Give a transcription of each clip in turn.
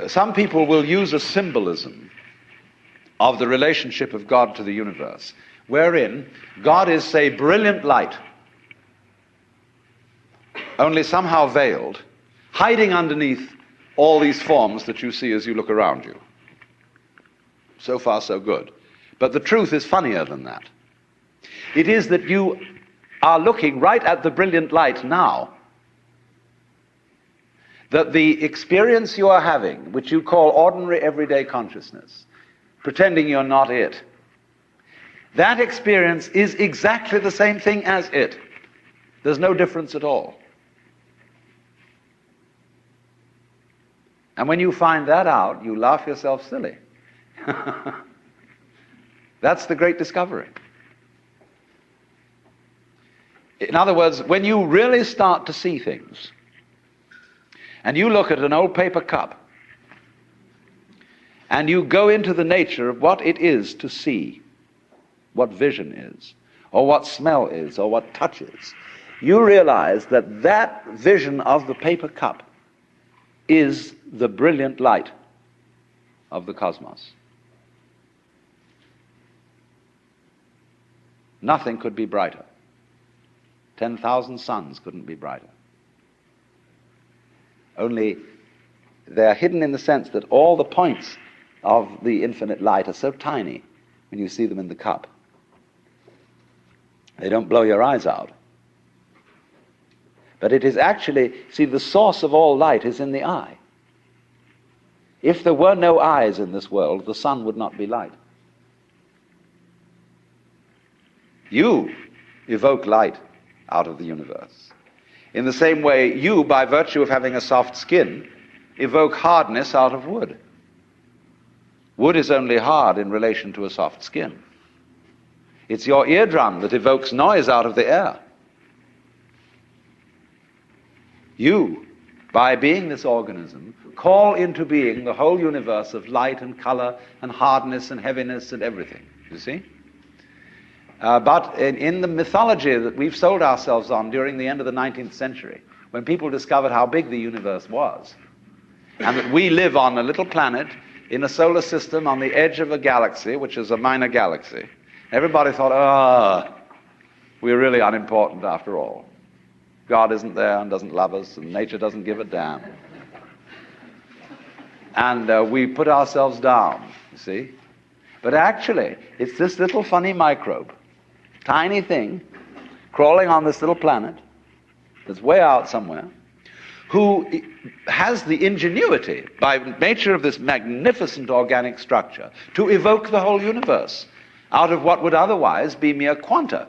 some people will use a symbolism of the relationship of God to the universe, wherein God is, say, brilliant light, only somehow veiled, hiding underneath all these forms that you see as you look around you. So far, so good. But the truth is funnier than that. It is that you are looking right at the brilliant light now, that the experience you are having, which you call ordinary everyday consciousness, pretending you're not it, that experience is exactly the same thing as it. There's no difference at all. And when you find that out, you laugh yourself silly. That's the great discovery. In other words, when you really start to see things, and you look at an old paper cup, and you go into the nature of what it is to see, what vision is, or what smell is, or what touch is, you realize that that vision of the paper cup is the brilliant light of the cosmos. Nothing could be brighter. 10,000 suns couldn't be brighter. Only they are hidden in the sense that all the points of the infinite light are so tiny when you see them in the cup. They don't blow your eyes out. But it is actually, see, the source of all light is in the eye. If there were no eyes in this world, the sun would not be light. You evoke light out of the universe. In the same way, you, by virtue of having a soft skin, evoke hardness out of wood. Wood is only hard in relation to a soft skin. It's your eardrum that evokes noise out of the air. You, by being this organism, call into being the whole universe of light and color and hardness and heaviness and everything, you see? But in the mythology that we've sold ourselves on during the end of the 19th century, when people discovered how big the universe was, and that we live on a little planet in a solar system on the edge of a galaxy, which is a minor galaxy, everybody thought, we're really unimportant after all. God isn't there and doesn't love us, and nature doesn't give a damn. And we put ourselves down, you see. But actually, it's this little funny microbe, tiny thing, crawling on this little planet that's way out somewhere, who has the ingenuity, by nature of this magnificent organic structure, to evoke the whole universe out of what would otherwise be mere quanta.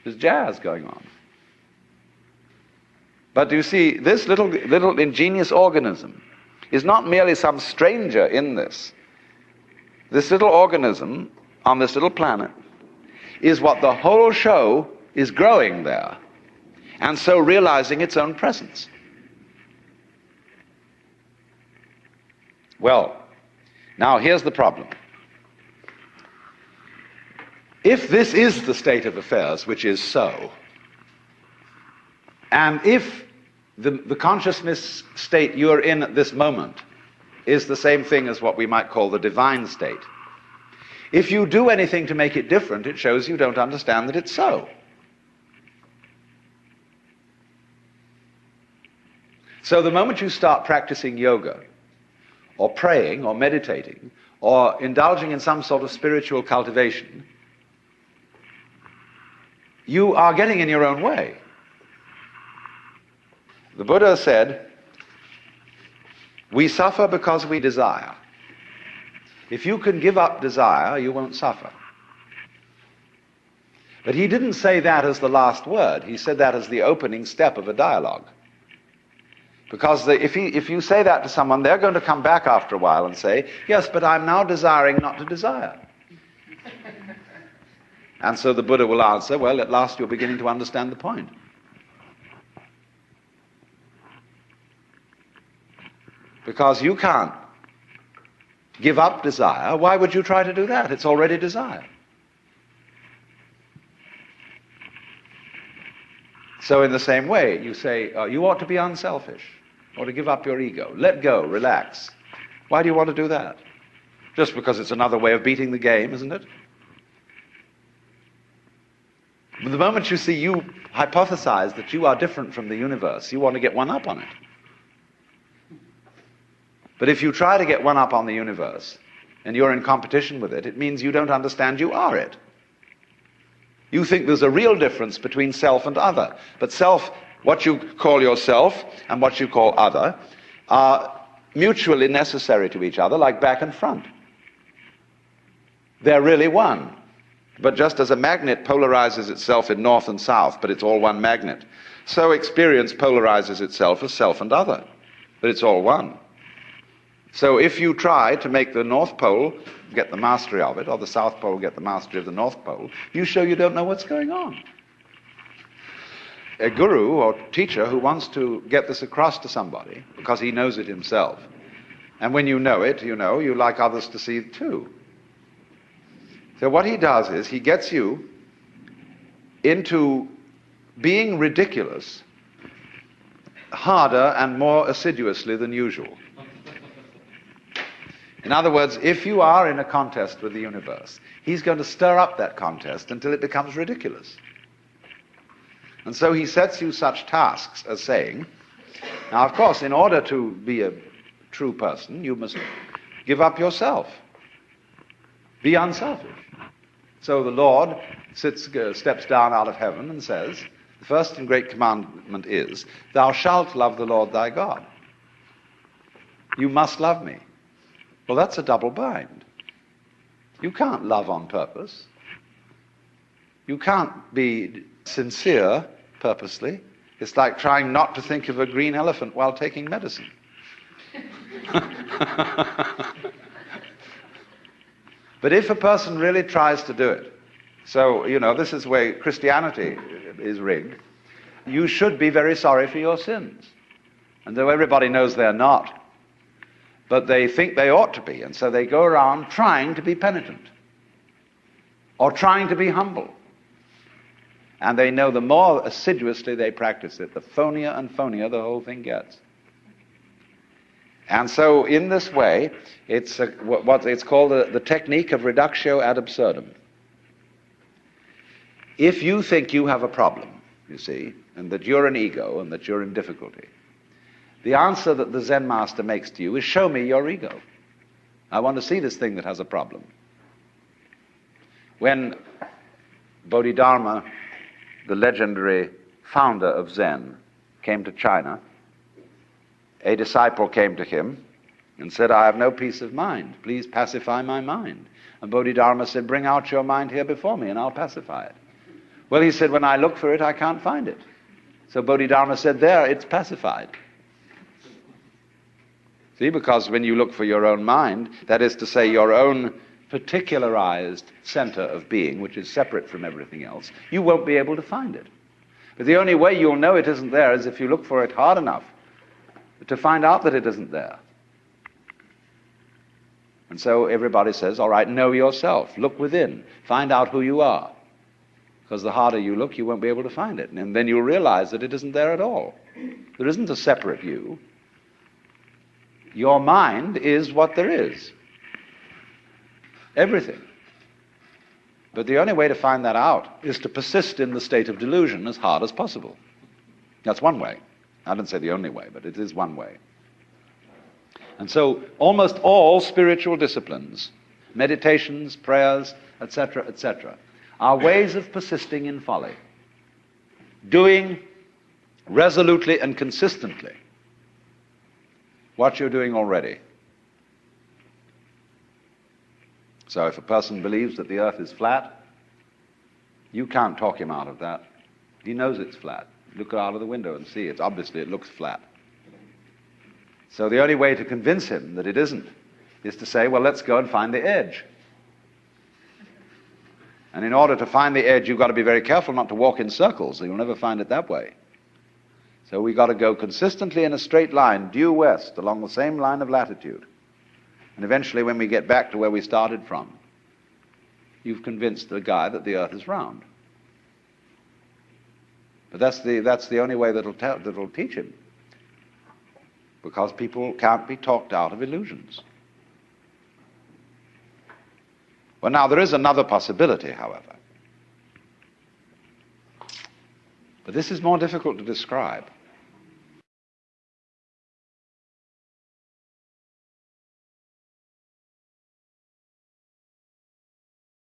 There's jazz going on. But you see, this little ingenious organism is not merely some stranger in this. This little organism on this little planet is what the whole show is growing there, and so realizing its own presence. Well, now here's the problem. If this is the state of affairs, which is so, and if the consciousness state you're in at this moment is the same thing as what we might call the divine state, if you do anything to make it different, it shows you don't understand that it's so. So the moment you start practicing yoga, or praying, or meditating, or indulging in some sort of spiritual cultivation, you are getting in your own way. The Buddha said, we suffer because we desire. If you can give up desire, you won't suffer. But he didn't say that as the last word. He said that as the opening step of a dialogue. Because if you say that to someone, they're going to come back after a while and say, yes, but I'm now desiring not to desire. And so the Buddha will answer, well, at last you're beginning to understand the point. Because you can't give up desire. Why would you try to do that? It's already desire. So in the same way, you say, you ought to be unselfish. or to give up your ego. Let go, relax. Why do you want to do that? Just because it's another way of beating the game, isn't it? But the moment you see you hypothesize that you are different from the universe, you want to get one up on it. But if you try to get one up on the universe, and you're in competition with it, it means you don't understand you are it. You think there's a real difference between self and other. But self, what you call yourself and what you call other, are mutually necessary to each other, like back and front. They're really one. But just as a magnet polarizes itself in north and south, but it's all one magnet, so experience polarizes itself as self and other, but it's all one. So if you try to make the North Pole get the mastery of it, or the South Pole get the mastery of the North Pole, you show you don't know what's going on. A guru or teacher who wants to get this across to somebody, because he knows it himself, and when you know it, you like others to see it too. So what he does is he gets you into being ridiculous harder and more assiduously than usual. In other words, if you are in a contest with the universe, he's going to stir up that contest until it becomes ridiculous. And so he sets you such tasks as saying, now of course, in order to be a true person, you must give up yourself. Be unselfish. So the Lord steps down out of heaven and says, the first and great commandment is, thou shalt love the Lord thy God. You must love me. Well, that's a double bind. You can't love on purpose. You can't be sincere purposely. It's like trying not to think of a green elephant while taking medicine. But if a person really tries to do it, so, this is where Christianity is rigged, you should be very sorry for your sins. And though everybody knows they're not, but they think they ought to be, and so they go around trying to be penitent or trying to be humble. And they know the more assiduously they practice it, the phonier and phonier the whole thing gets. And so in this way, it's what it's called the technique of reductio ad absurdum. If you think you have a problem, you see, and that you're an ego and that you're in difficulty, the answer that the Zen master makes to you is, show me your ego. I want to see this thing that has a problem. When Bodhidharma, the legendary founder of Zen, came to China, a disciple came to him and said, I have no peace of mind. Please pacify my mind. And Bodhidharma said, bring out your mind here before me and I'll pacify it. Well, he said, when I look for it, I can't find it. So Bodhidharma said, there, it's pacified. See, because when you look for your own mind, that is to say your own particularized center of being, which is separate from everything else, you won't be able to find it. But the only way you'll know it isn't there is if you look for it hard enough to find out that it isn't there. And so everybody says, all right, know yourself, look within, find out who you are. Because the harder you look, you won't be able to find it. And then you'll realize that it isn't there at all. There isn't a separate you. Your mind is what there is. Everything. But the only way to find that out is to persist in the state of delusion as hard as possible. That's one way. I don't say the only way, but it is one way. And so almost all spiritual disciplines, meditations, prayers, etc., etc., are ways of persisting in folly. Doing resolutely and consistently what you're doing already. So if a person believes that the earth is flat, you can't talk him out of that. He knows it's flat. Look out of the window and see it. Obviously it looks flat. So the only way to convince him that it isn't is to say, well, let's go and find the edge. And in order to find the edge, you've got to be very careful not to walk in circles, or you'll never find it that way. So we've got to go consistently in a straight line, due west, along the same line of latitude. And eventually, when we get back to where we started from, you've convinced the guy that the earth is round. But that's the only way that'll teach him. because people can't be talked out of illusions. Well, now, there is another possibility, however. But this is more difficult to describe.